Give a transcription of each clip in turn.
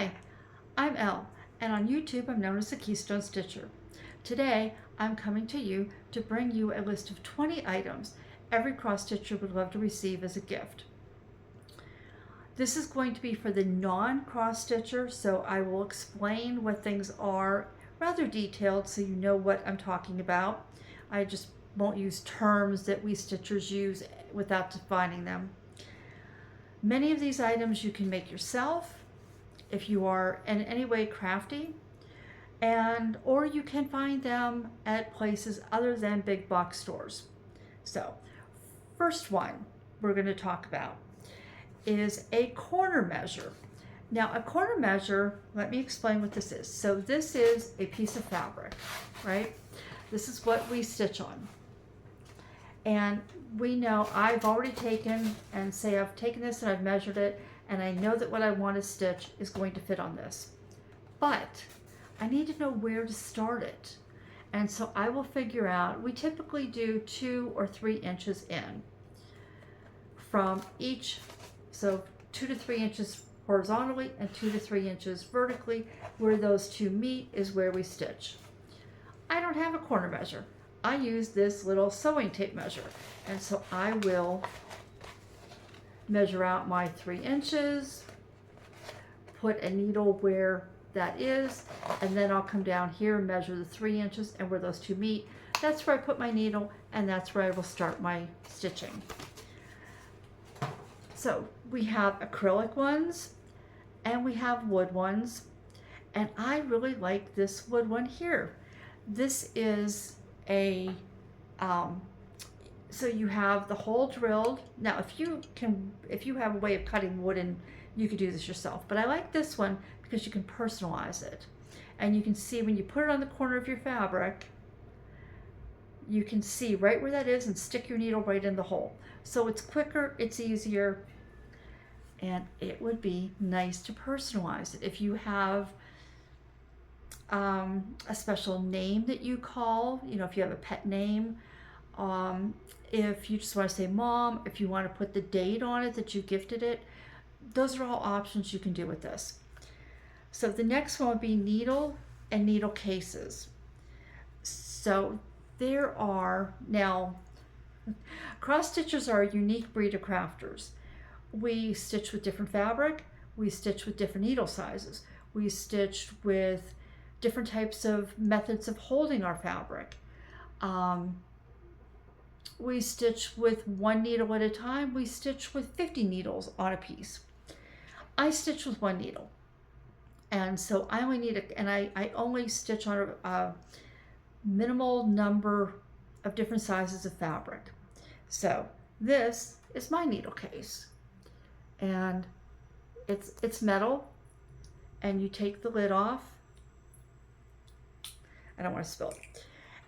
Hi, I'm Elle, and on YouTube I'm known as the Keystone Stitcher. Today I'm coming to you to bring you a list of 20 items every cross stitcher would love to receive as a gift. This is going to be for the non-cross stitcher, so I will explain what things are rather detailed so you know what I'm talking about. I just won't use terms that we stitchers use without defining them. Many of these items you can make yourself if you are in any way crafty, and or you can find them at places other than big box stores. So first one we're going to talk about is a corner measure. Now a corner measure, let me explain what this is. So this is a piece of fabric, right? This is what we stitch on. And we know I've already taken and say I've taken this and I've measured it, and I know that what I want to stitch is going to fit on this. But I need to know where to start it. And so I will figure out, we typically do 2 or 3 inches in from each, so 2 to 3 inches horizontally and 2 to 3 inches vertically. Where those two meet is where we stitch. I don't have a corner measure. I use this little sewing tape measure. And so I will measure out my 3 inches, put a needle where that is, and then I'll come down here and measure the 3 inches, and where those two meet, that's where I put my needle, and that's where I will start my stitching. So we have acrylic ones and we have wood ones, and I really like this wood one here. This is a so you have the hole drilled. Now if you have a way of cutting wood, and you could do this yourself, but I like this one because you can personalize it, and you can see when you put it on the corner of your fabric, you can see right where that is and stick your needle right in the hole. So it's quicker, it's easier, and it would be nice to personalize it. If you have a special name that you call, if you have a pet name, if you just want to say mom, if you want to put the date on it that you gifted it, those are all options you can do with this. So the next one would be needle and needle cases. So there are, now cross stitchers are a unique breed of crafters. We stitch with different fabric, we stitch with different needle sizes, we stitch with different types of methods of holding our fabric. We stitch with 1 needle at a time, we stitch with 50 needles on a piece. I stitch with 1 needle, and so I only need and I only stitch on a minimal number of different sizes of fabric. So this is my needle case, and it's metal, and you take the lid off. I don't want to spill it.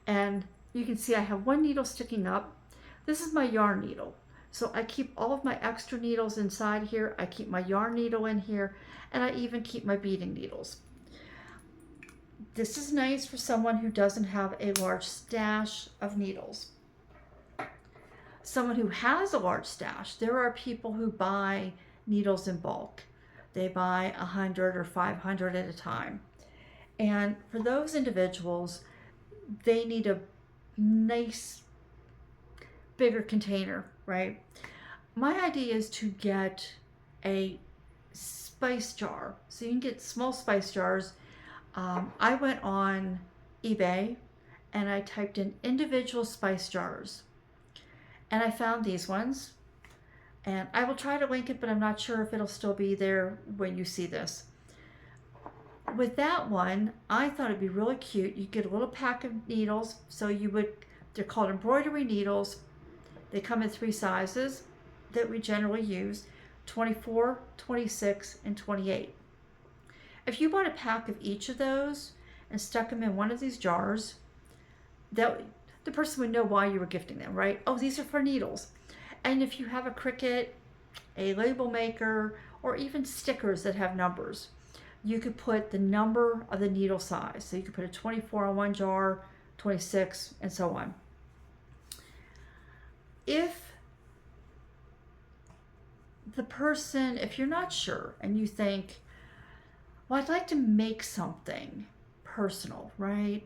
And you can see I have 1 needle sticking up. This is my yarn needle. So I keep all of my extra needles inside here. I keep my yarn needle in here, and I even keep my beading needles. This is nice for someone who doesn't have a large stash of needles. Someone who has a large stash, there are people who buy needles in bulk. They buy 100 or 500 at a time. And for those individuals, they need a nice bigger container, right? My idea is to get a spice jar. So you can get small spice jars. I went on eBay and I typed in individual spice jars, and I found these ones, and I will try to link it, but I'm not sure if it'll still be there when you see this. With that one, I thought it'd be really cute. You get a little pack of needles. So they're called embroidery needles. They come in 3 sizes that we generally use: 24, 26, and 28. If you bought a pack of each of those and stuck them in one of these jars, the person would know why you were gifting them, right? Oh, these are for needles. And if you have a Cricut, a label maker, or even stickers that have numbers, you could put the number of the needle size. So you could put a 24 on one jar, 26, and so on. If the person, if you're not sure and you think, well, I'd like to make something personal, right?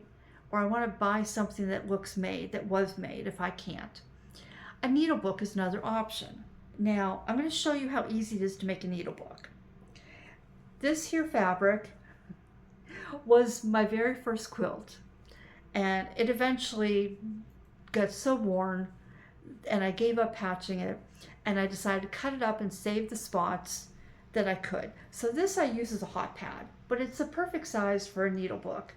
Or I want to buy something that looks made, that was made if I can't. A needle book is another option. Now, I'm going to show you how easy it is to make a needle book. This here fabric was my very first quilt, and it eventually got so worn and I gave up patching it, and I decided to cut it up and save the spots that I could. So this I use as a hot pad, but it's the perfect size for a needle book.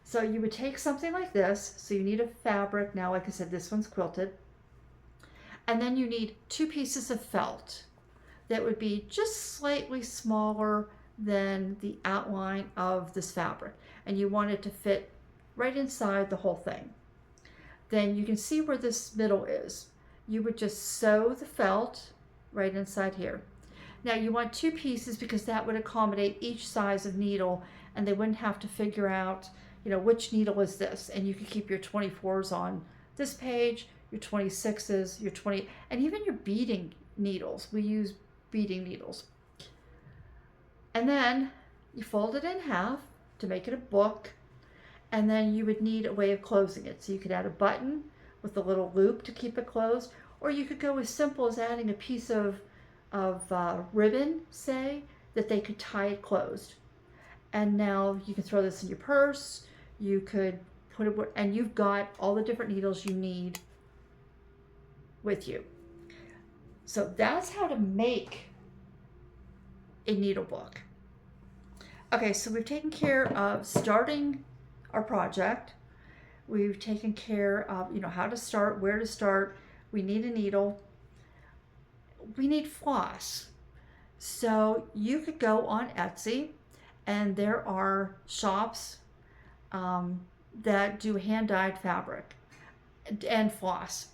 So you would take something like this, so you need a fabric. Now, like I said, this one's quilted. And then you need 2 pieces of felt that would be just slightly smaller than the outline of this fabric. And you want it to fit right inside the whole thing. Then you can see where this middle is. You would just sew the felt right inside here. Now you want 2 pieces because that would accommodate each size of needle, and they wouldn't have to figure out, which needle is this. And you could keep your 24s on this page, your 26s, your 20, and even your beading needles. We use beading needles. And then you fold it in half to make it a book, and then you would need a way of closing it. So you could add a button with a little loop to keep it closed, or you could go as simple as adding a piece of ribbon, say, that they could tie it closed. And now you can throw this in your purse. You could put it, and you've got all the different needles you need with you. So that's how to make a needle book. Okay, so we've taken care of starting our project. We've taken care of, how to start, where to start. We need a needle. We need floss. So you could go on Etsy, and there are shops that do hand-dyed fabric and floss.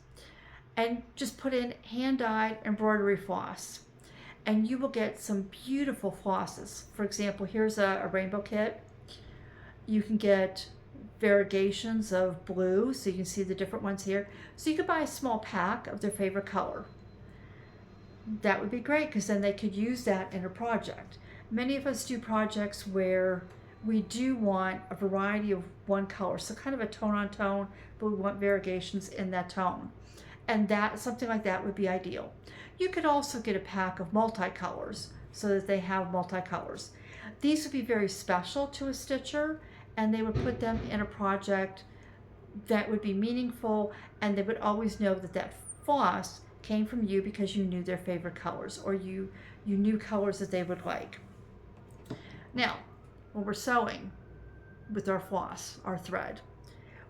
And just put in hand-dyed embroidery floss, and you will get some beautiful flosses. For example, here's a rainbow kit. You can get variegations of blue, so you can see the different ones here. So you could buy a small pack of their favorite color. That would be great, because then they could use that in a project. Many of us do projects where we do want a variety of one color, so kind of a tone on tone, but we want variegations in that tone. And that, something like that would be ideal. You could also get a pack of multicolors so that they have multicolors. These would be very special to a stitcher, and they would put them in a project that would be meaningful, and they would always know that that floss came from you because you knew their favorite colors, or you knew colors that they would like. Now, when we're sewing with our floss, our thread,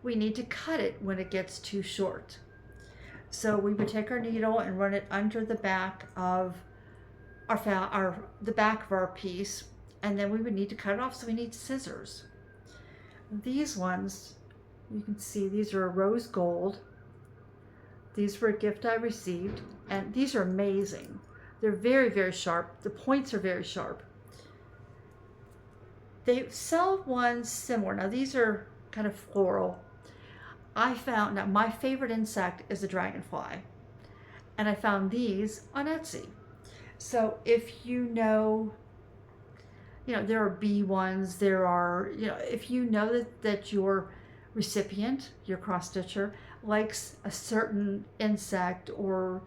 we need to cut it when it gets too short. So we would take our needle and run it under the back of the back of our piece, and then we would need to cut it off. So we need scissors. These ones, you can see, these are rose gold. These were a gift I received, and these are amazing. They're very, very sharp. The points are very sharp. They sell ones similar. Now these are kind of floral. I found, now my favorite insect is a dragonfly, and I found these on Etsy. So if there are bee ones, there are, if you know that your recipient, your cross stitcher, likes a certain insect, or,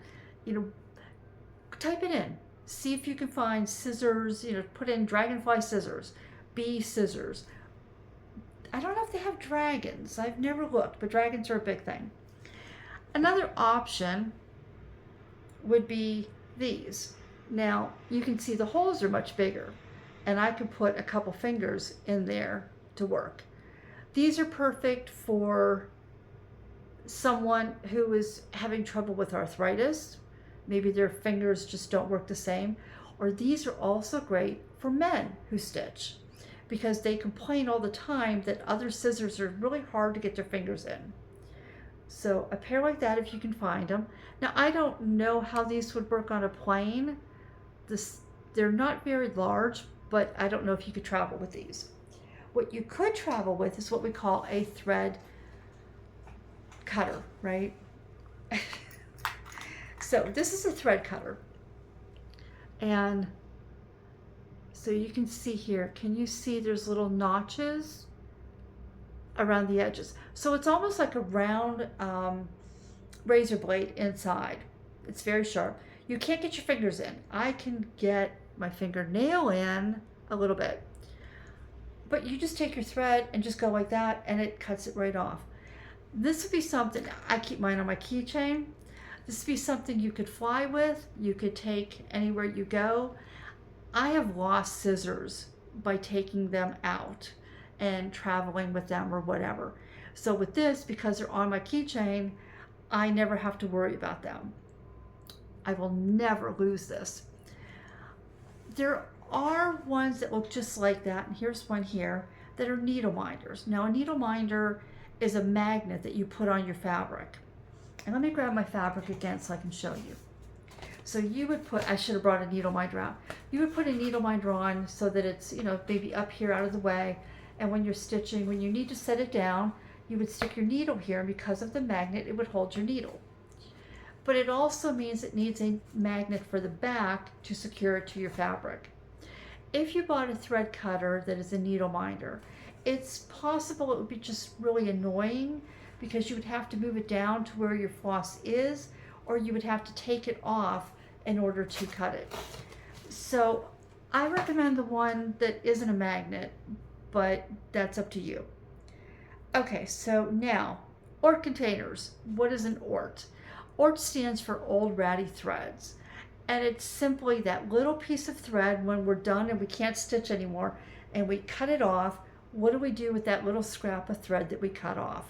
type it in. See if you can find scissors, put in dragonfly scissors, bee scissors. I don't know if they have dragons. I've never looked, but dragons are a big thing. Another option would be these. Now, you can see the holes are much bigger, and I could put a couple fingers in there to work. These are perfect for someone who is having trouble with arthritis. Maybe their fingers just don't work the same. Or these are also great for men who stitch, because they complain all the time that other scissors are really hard to get their fingers in. So a pair like that, if you can find them. Now, I don't know how these would work on a plane. They're not very large, but I don't know if you could travel with these. What you could travel with is what we call a thread cutter, right? So this is a thread cutter. And So you can see here, can you see there's little notches around the edges? So it's almost like a round razor blade inside. It's very sharp. You can't get your fingers in. I can get my fingernail in a little bit. But you just take your thread and just go like that, and it cuts it right off. This would be something, I keep mine on my keychain. This would be something you could fly with, you could take anywhere you go. I have lost scissors by taking them out and traveling with them or whatever. So with this, because they're on my keychain, I never have to worry about them. I will never lose this. There are ones that look just like that, and here's one here, that are needle minders. Now a needle minder is a magnet that you put on your fabric. And let me grab my fabric again so I can show you. So you would put, I should have brought a needle minder out. You would put a needle minder on so that it's, maybe up here out of the way. And when you're stitching, when you need to set it down, you would stick your needle here, and because of the magnet, it would hold your needle. But it also means it needs a magnet for the back to secure it to your fabric. If you bought a thread cutter that is a needle minder, it's possible it would be just really annoying because you would have to move it down to where your floss is, or you would have to take it off in order to cut it. So I recommend the one that isn't a magnet, but that's up to you. Okay, so now, Ort containers. What is an Ort? Ort stands for old ratty threads. And it's simply that little piece of thread when we're done and we can't stitch anymore and we cut it off. What do we do with that little scrap of thread that we cut off?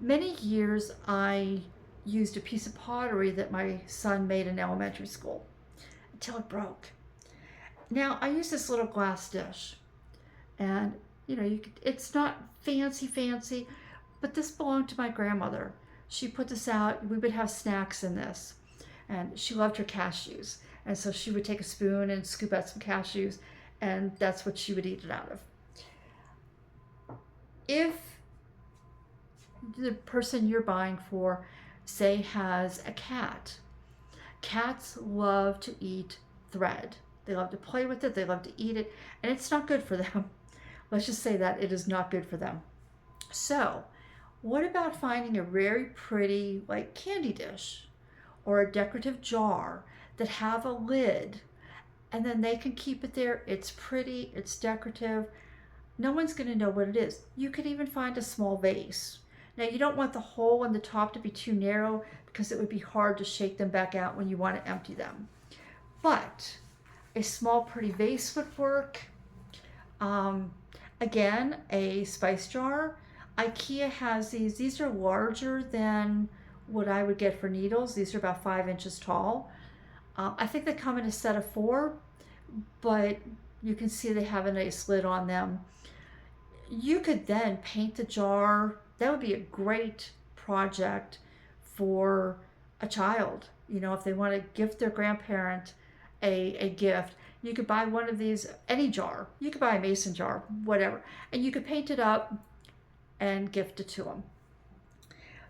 Many years I used a piece of pottery that my son made in elementary school until it broke. Now I use this little glass dish, and it's not fancy, but this belonged to my grandmother. She put this out. We would have snacks in this, and she loved her cashews, and so she would take a spoon and scoop out some cashews, and that's what she would eat it out of. If the person you're buying for, say, has a cat, cats love to eat thread. They love to play with it, they love to eat it, and it's not good for them. Let's just say that it is not good for them. So what about finding a very pretty like candy dish or a decorative jar that have a lid, and then they can keep it there. It's pretty, it's decorative. No one's going to know what it is. You could even find a small vase. Now you don't want the hole in the top to be too narrow because it would be hard to shake them back out when you want to empty them. But a small pretty vase would work. Again, a spice jar. IKEA has these. These are larger than what I would get for needles. These are about 5 inches tall. I think they come in a set of 4, but you can see they have a nice lid on them. You could then paint the jar. That would be a great project for a child. If they want to gift their grandparent a gift, you could buy one of these, any jar. You could buy a mason jar, whatever, and you could paint it up and gift it to them.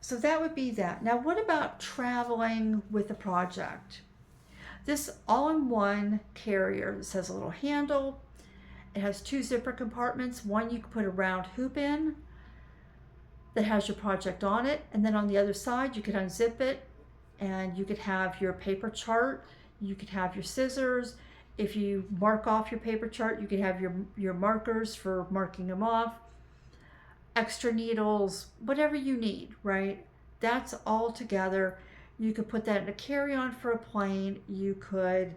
So that would be that. Now, what about traveling with a project? This all-in-one carrier that has a little handle. It has 2 zipper compartments. One you can put a round hoop in that has your project on it, and then on the other side you could unzip it and you could have your paper chart, you could have your scissors. If you mark off your paper chart, you could have your markers for marking them off, extra needles, whatever you need, right? That's all together. You could put that in a carry-on for a plane. You could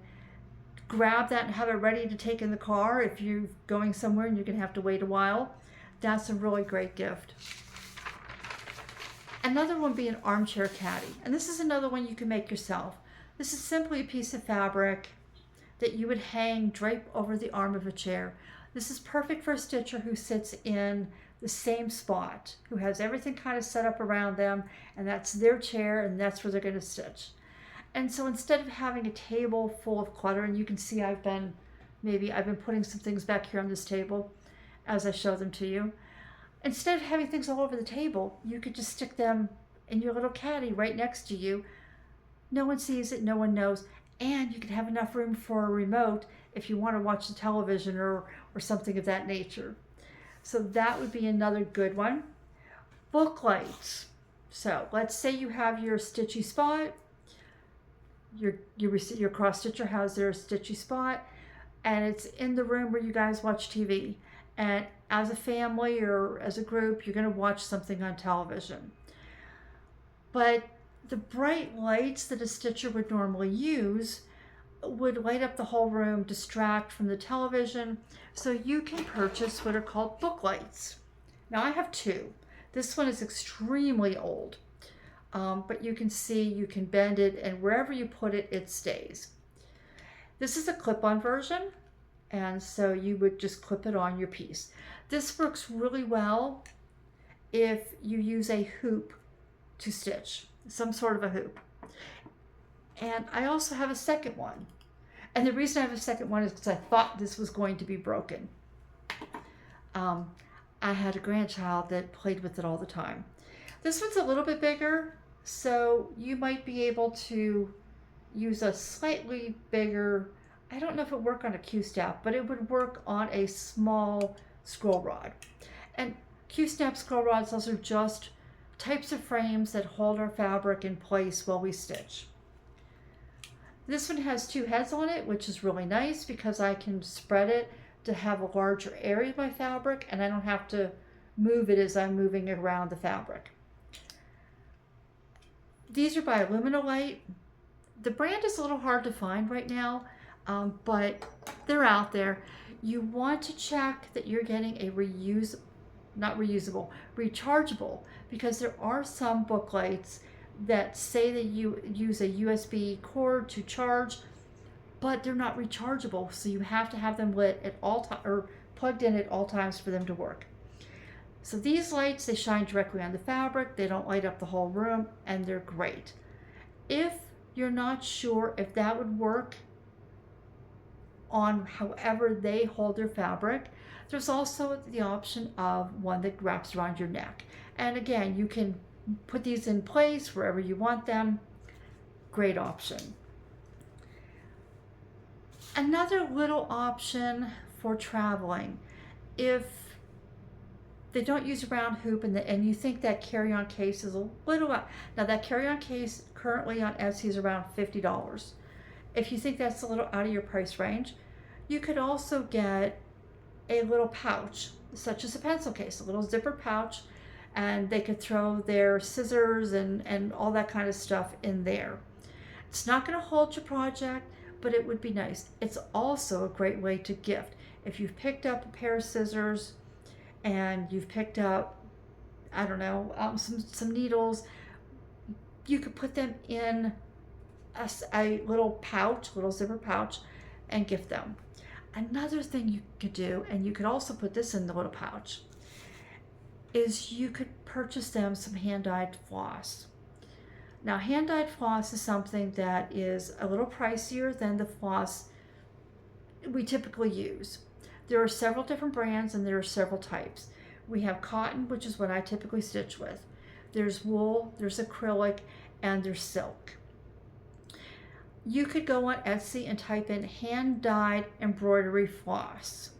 grab that and have it ready to take in the car if you're going somewhere and you're going to have to wait a while. That's a really great gift. Another one being an armchair caddy. And this is another one you can make yourself. This is simply a piece of fabric that you would drape over the arm of a chair. This is perfect for a stitcher who sits in the same spot, who has everything kind of set up around them, and that's their chair, and that's where they're going to stitch. And so instead of having a table full of clutter, and you can see I've been putting some things back here on this table as I show them to you. Instead of having things all over the table, you could just stick them in your little caddy right next to you. No one sees it, no one knows, and you could have enough room for a remote if you want to watch the television or something of that nature. So that would be another good one. Book lights. So let's say you have your stitchy spot. Your cross stitcher has their stitchy spot, and it's in the room where you guys watch TV. And as a family or as a group, you're going to watch something on television. But the bright lights that a stitcher would normally use would light up the whole room, distract from the television. So you can purchase what are called book lights. Now I have two. This one is extremely old, but you can see you can bend it, and wherever you put it, it stays. This is a clip-on version, and so you would just clip it on your piece. This works really well if you use a hoop to stitch, some sort of a hoop. And I also have a second one. And the reason I have a second one is because I thought this was going to be broken. I had a grandchild that played with it all the time. This one's a little bit bigger, so you might be able to use a slightly bigger, I don't know if it would work on a Q-snap, but it would work on a small scroll rod. And Q-snap scroll rods, those are just types of frames that hold our fabric in place while we stitch. This one has two heads on it, which is really nice because I can spread it to have a larger area of my fabric, and I don't have to move it as I'm moving it around the fabric. These are by Luminolite. The brand is a little hard to find right now, but they're out there. You want to check that you're getting a rechargeable, because there are some book lights that say that you use a USB cord to charge, but they're not rechargeable, so you have to have them lit at all times or plugged in at all times for them to work. So these lights, they shine directly on the fabric, they don't light up the whole room, and they're great. If you're not sure if that would work on however they hold their fabric, there's also the option of one that wraps around your neck. And again, you can put these in place wherever you want them. Great option. Another little option for traveling, if they don't use a round hoop and you think that carry-on case is a little out. Now that carry-on case currently on Etsy is around $50. If you think that's a little out of your price range, you could also get a little pouch, such as a pencil case, a little zipper pouch, and they could throw their scissors and all that kind of stuff in there. It's not going to hold your project, but it would be nice. It's also a great way to gift. If you've picked up a pair of scissors and you've picked up, I don't know, some needles, you could put them in a little pouch, little zipper pouch, and gift them. Another thing you could do, and you could also put this in the little pouch, is you could purchase them some hand-dyed floss. Now, hand-dyed floss is something that is a little pricier than the floss we typically use. There are several different brands and there are several types. We have cotton, which is what I typically stitch with. There's wool, there's acrylic, and there's silk. You could go on Etsy and type in hand-dyed embroidery floss,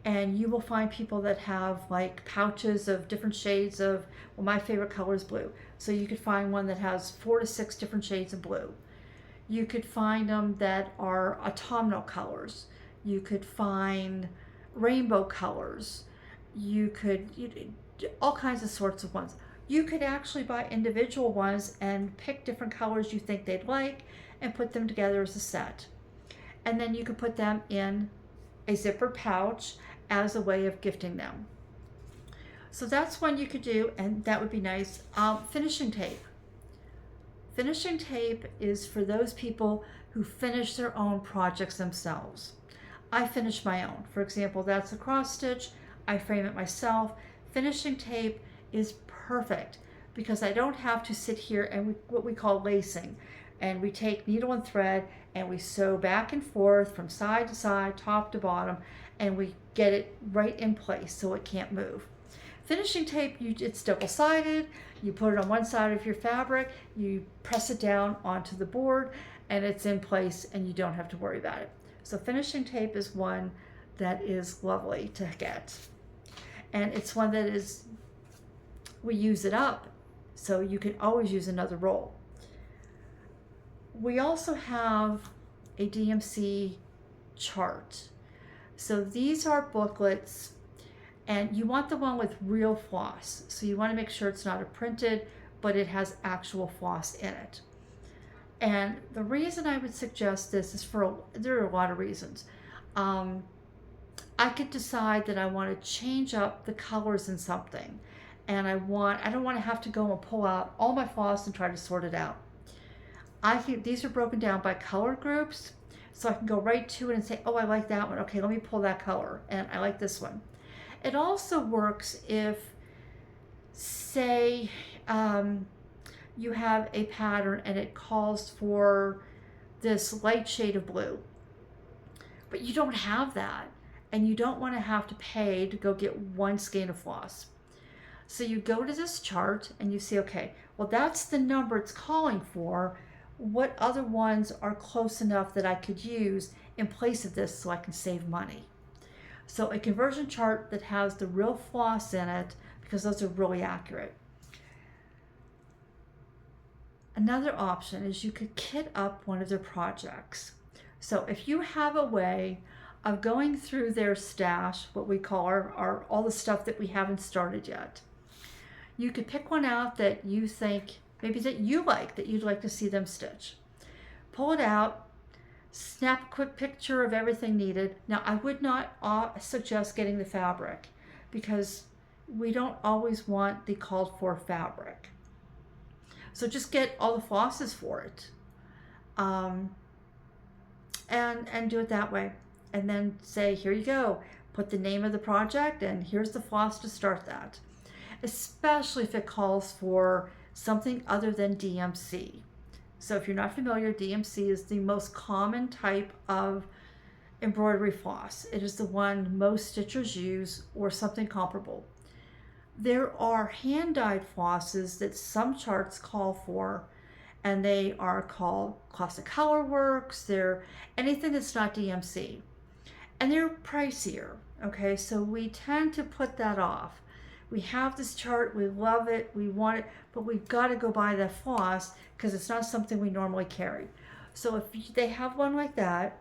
and you will find people that have like pouches of different shades of, well, my favorite color is blue, so you could find one that has 4 to 6 different shades of blue. You could find them that are autumnal colors. You could find rainbow colors. All kinds of sorts of ones. You could actually buy individual ones and pick different colors you think they'd like and put them together as a set. And then you could put them in a zippered pouch as a way of gifting them. So that's one you could do, and that would be nice. Finishing tape. Finishing tape is for those people who finish their own projects themselves. I finish my own. For example, that's a cross stitch. I frame it myself. Finishing tape is perfect because I don't have to sit here and what we call lacing. And we take needle and thread and we sew back and forth from side to side, top to bottom, and we get it right in place so it can't move. Finishing tape, it's double-sided. You put it on one side of your fabric, you press it down onto the board, and it's in place and you don't have to worry about it. So finishing tape is one that is lovely to get. And it's one that is, we use it up, so you can always use another roll. We also have a DMC chart. So these are booklets, and you want the one with real floss. So you want to make sure it's not a printed, but it has actual floss in it. And the reason I would suggest this is there are a lot of reasons. I could decide that I want to change up the colors in something, and I don't want to have to go and pull out all my floss and try to sort it out. These are broken down by color groups, so I can go right to it and say, oh, I like that one. Okay, let me pull that color, and I like this one. It also works if, say, you have a pattern and it calls for this light shade of blue, but you don't have that, and you don't want to have to pay to go get one skein of floss. So you go to this chart and you see, okay, well, that's the number it's calling for. What other ones are close enough that I could use in place of this so I can save money? So a conversion chart that has the real floss in it, because those are really accurate. Another option is you could kit up one of their projects. So if you have a way of going through their stash, what we call our all the stuff that we haven't started yet, you could pick one out that you think maybe that you like, that you'd like to see them stitch. Pull it out, snap a quick picture of everything needed. Now, I would not suggest getting the fabric, because we don't always want the called for fabric. So just get all the flosses for it, and do it that way. And then say, here you go, put the name of the project, and here's the floss to start that. Especially if it calls for something other than DMC. So if you're not familiar, DMC is the most common type of embroidery floss. It is the one most stitchers use, or something comparable. There are hand-dyed flosses that some charts call for, and they are called Classic Colorworks. They're anything that's not DMC. And they're pricier, okay? So we tend to put that off. We have this chart, we love it, we want it, but we've got to go buy that floss because it's not something we normally carry. So if they have one like that,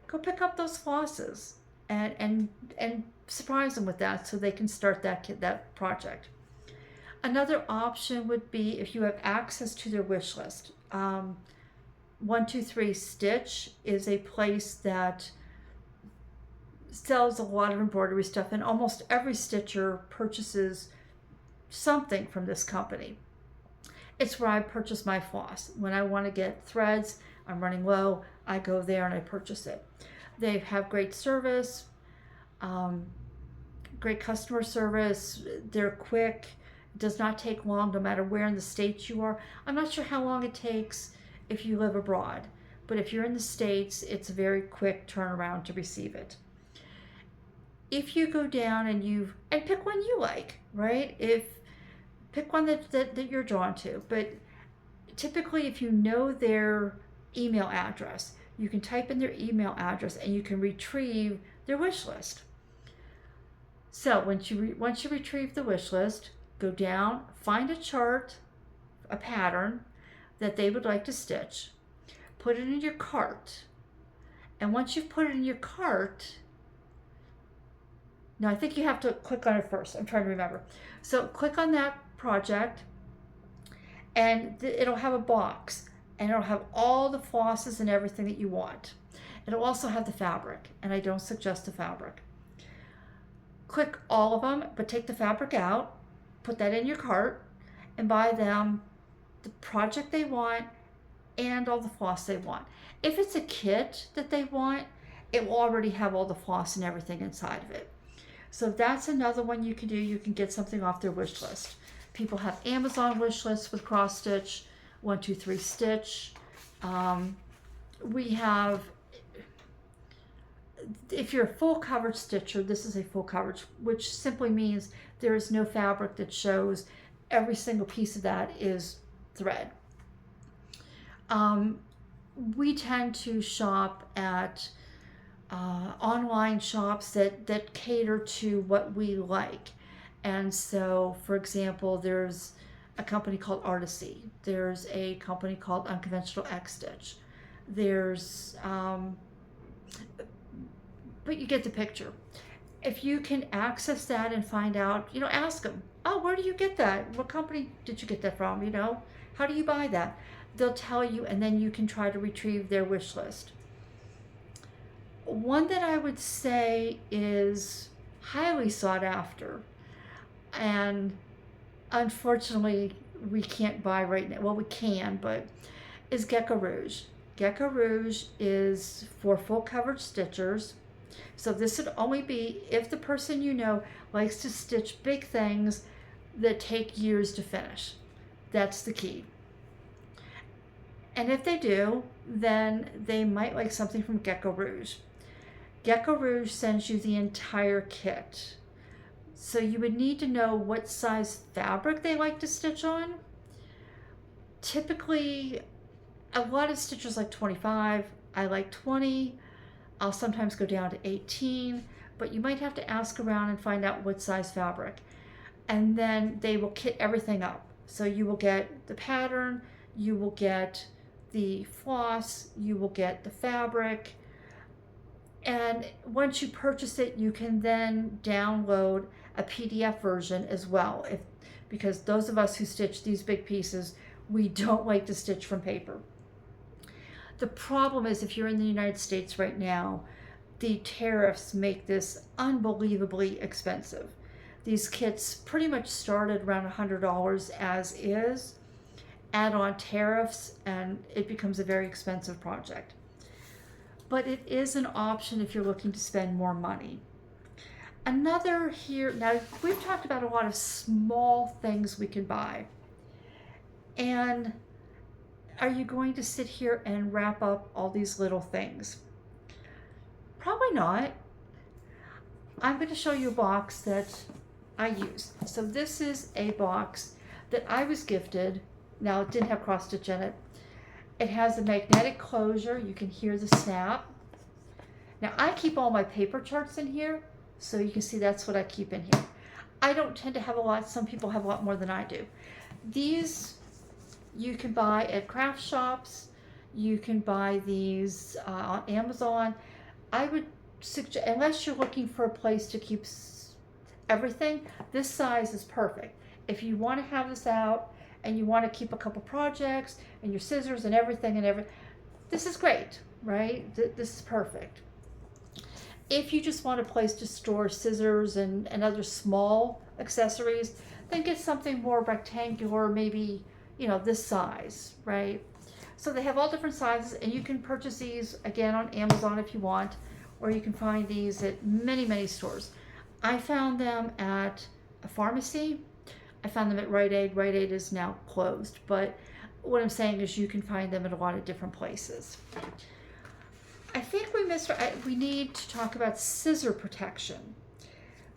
go pick up those flosses and surprise them with that so they can start that project. Another option would be if you have access to their wish list. 123 Stitch is a place that sells a lot of embroidery stuff, and almost every stitcher purchases something from this company. It's where I purchase my floss. When I want to get threads, I'm running low, I go there and I purchase it. They have great service, great customer service. They're quick. It does not take long no matter where in the States you are. I'm not sure how long it takes if you live abroad, but if you're in the States, it's a very quick turnaround to receive it. If you go down and pick one you like, right? Pick one that you're drawn to. But typically, if you know their email address, you can type in their email address and you can retrieve their wish list. So once you retrieve the wish list, go down, find a chart, a pattern that they would like to stitch, put it in your cart. And once you've put it in your cart, now I think you have to click on it first. I'm trying to remember. So click on that project, and it'll have a box, and it'll have all the flosses and everything that you want. It'll also have the fabric, and I don't suggest the fabric. Click all of them, but take the fabric out, put that in your cart, and buy them the project they want and all the floss they want. If it's a kit that they want, it will already have all the floss and everything inside of it. So that's another one you can do. You can get something off their wish list. People have Amazon wish lists with cross stitch, 123 Stitch. We have, if you're a full coverage stitcher, this is a full coverage, which simply means there is no fabric that shows. Every single piece of that is thread. We tend to shop at online shops that cater to what we like. And so, for example, there's a company called Artisy. There's a company called Unconventional X Stitch. There's, but you get the picture. If you can access that and find out, ask them, oh, where do you get that? What company did you get that from? How do you buy that? They'll tell you, and then you can try to retrieve their wish list. One that I would say is highly sought after, and unfortunately we can't buy right now. Well, we can, but is Gecko Rouge. Gecko Rouge is for full coverage stitchers. So this would only be if the person likes to stitch big things that take years to finish. That's the key. And if they do, then they might like something from Gecko Rouge. Gecko Rouge sends you the entire kit. So you would need to know what size fabric they like to stitch on. Typically, a lot of stitchers like 25. I like 20. I'll sometimes go down to 18, but you might have to ask around and find out what size fabric. And then they will kit everything up. So you will get the pattern, you will get the floss, you will get the fabric. And once you purchase it, you can then download a PDF version as well. Because those of us who stitch these big pieces, we don't like to stitch from paper. The problem is if you're in the United States right now, the tariffs make this unbelievably expensive. These kits pretty much started around $100 as is. Add on tariffs and it becomes a very expensive project. But it is an option if you're looking to spend more money. Another here, now we've talked about a lot of small things we can buy. And are you going to sit here and wrap up all these little things? Probably not. I'm going to show you a box that I use. So this is a box that I was gifted. Now it didn't have cross stitch in it. It has a magnetic closure. You can hear the snap. Now I keep all my paper charts in here, so you can see that's what I keep in here. I don't tend to have a lot. Some people have a lot more than I do. These you can buy at craft shops. You can buy these on Amazon. I would suggest, unless you're looking for a place to keep everything, this size is perfect. If you want to have this out and you want to keep a couple projects and your scissors and everything, this is great, right? This is perfect. If you just want a place to store scissors and other small accessories, then get something more rectangular, maybe, this size, right? So they have all different sizes, and you can purchase these, again, on Amazon if you want, or you can find these at many, many stores. I found them at a pharmacy. I found them at Rite Aid. Rite Aid is now closed, but what I'm saying is you can find them at a lot of different places. I think we need to talk about scissor protection.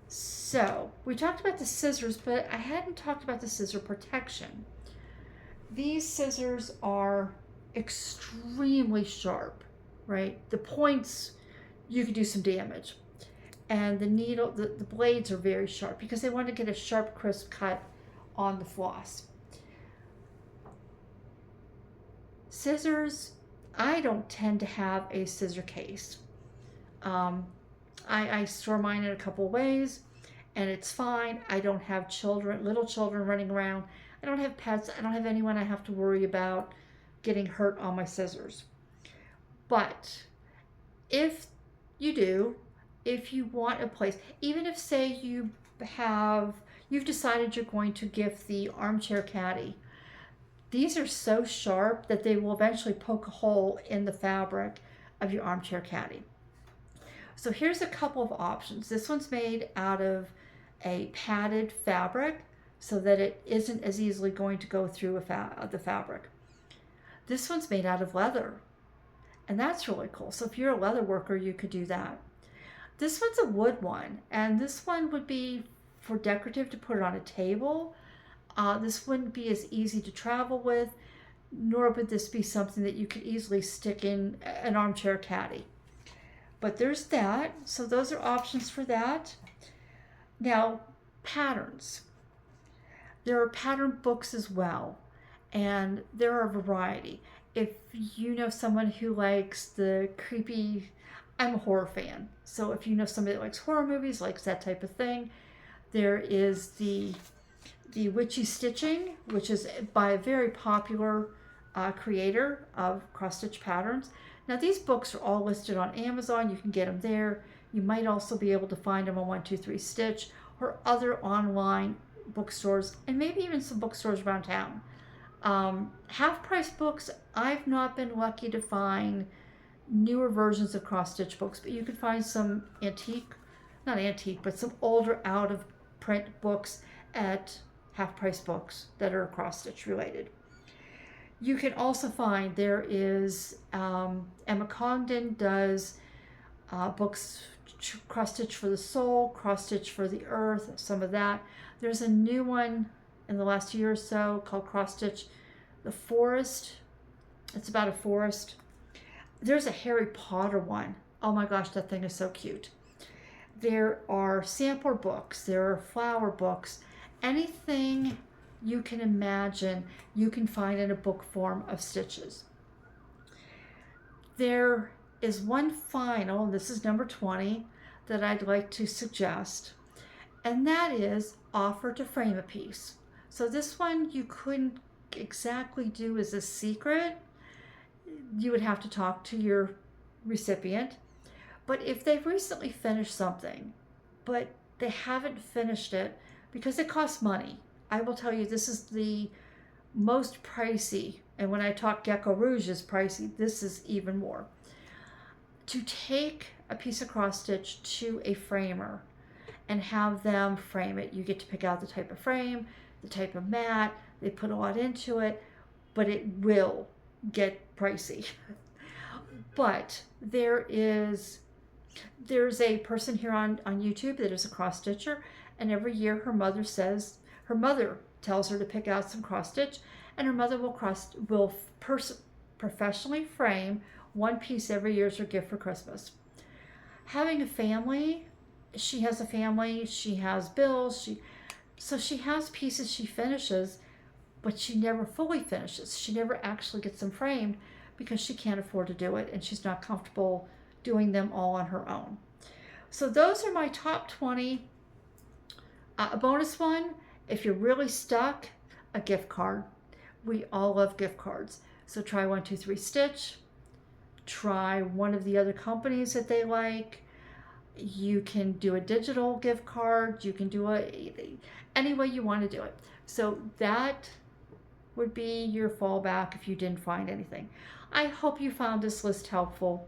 So we talked about the scissors, but I hadn't talked about the scissor protection. These scissors are extremely sharp, right? The points, you can do some damage. And the needle, the blades are very sharp because they want to get a sharp, crisp cut on the floss. Scissors, I don't tend to have a scissor case. I store mine in a couple ways, and it's fine. I don't have little children running around. I don't have pets. I don't have anyone I have to worry about getting hurt on my scissors. But if you do, if you want a place, even if, say, you've decided you're going to gift the armchair caddy, these are so sharp that they will eventually poke a hole in the fabric of your armchair caddy. So here's a couple of options. This one's made out of a padded fabric so that it isn't as easily going to go through the fabric. This one's made out of leather, and that's really cool. So if you're a leather worker, you could do that. This one's a wood one, and this one would be for decorative to put it on a table. This wouldn't be as easy to travel with, nor would this be something that you could easily stick in an armchair caddy. But there's that. So those are options for that. Now, patterns. There are pattern books as well, and there are a variety. If you know someone who likes the creepy, I'm a horror fan, so if you know somebody that likes horror movies, likes that type of thing, there is the witchy stitching, which is by a very popular creator of cross stitch patterns. Now these books are all listed on Amazon. You can get them there. You might also be able to find them on 123 Stitch or other online bookstores, and maybe even some bookstores around town. Half price books, I've not been lucky to find newer versions of cross stitch books, but you can find some not antique, but some older out of print books at half price books that are cross stitch related. You can also find there is Emma Congdon does books, cross stitch for the soul, cross stitch for the earth, some of that. There's a new one in the last year or so called cross stitch the forest. It's about a forest. There's a Harry Potter one. Oh my gosh, that thing is so cute. There are sampler books, there are flower books, anything you can imagine you can find in a book form of stitches. There is one final, this is number 20, that I'd like to suggest, and that is offer to frame a piece. So this one you couldn't exactly do as a secret. You would have to talk to your recipient. But if they've recently finished something, but they haven't finished it because it costs money, I will tell you this is the most pricey. And when I talk Gecko Rouge is pricey, this is even more. To take a piece of cross stitch to a framer and have them frame it. You get to pick out the type of frame, the type of mat, they put a lot into it, but it will get pricey. But there's a person here on YouTube that is a cross stitcher, and every year her mother tells her to pick out some cross stitch, and her mother will professionally frame one piece every year as her gift for Christmas. Having a family, she has a family, she has bills, so she has pieces she finishes, but she never fully finishes. She never actually gets them framed because she can't afford to do it and she's not comfortable doing them all on her own. So those are my top 20. A bonus one, if you're really stuck, a gift card. We all love gift cards. So try 123 Stitch. Try one of the other companies that they like. You can do a digital gift card. You can do any way you want to do it. So that would be your fallback if you didn't find anything. I hope you found this list helpful.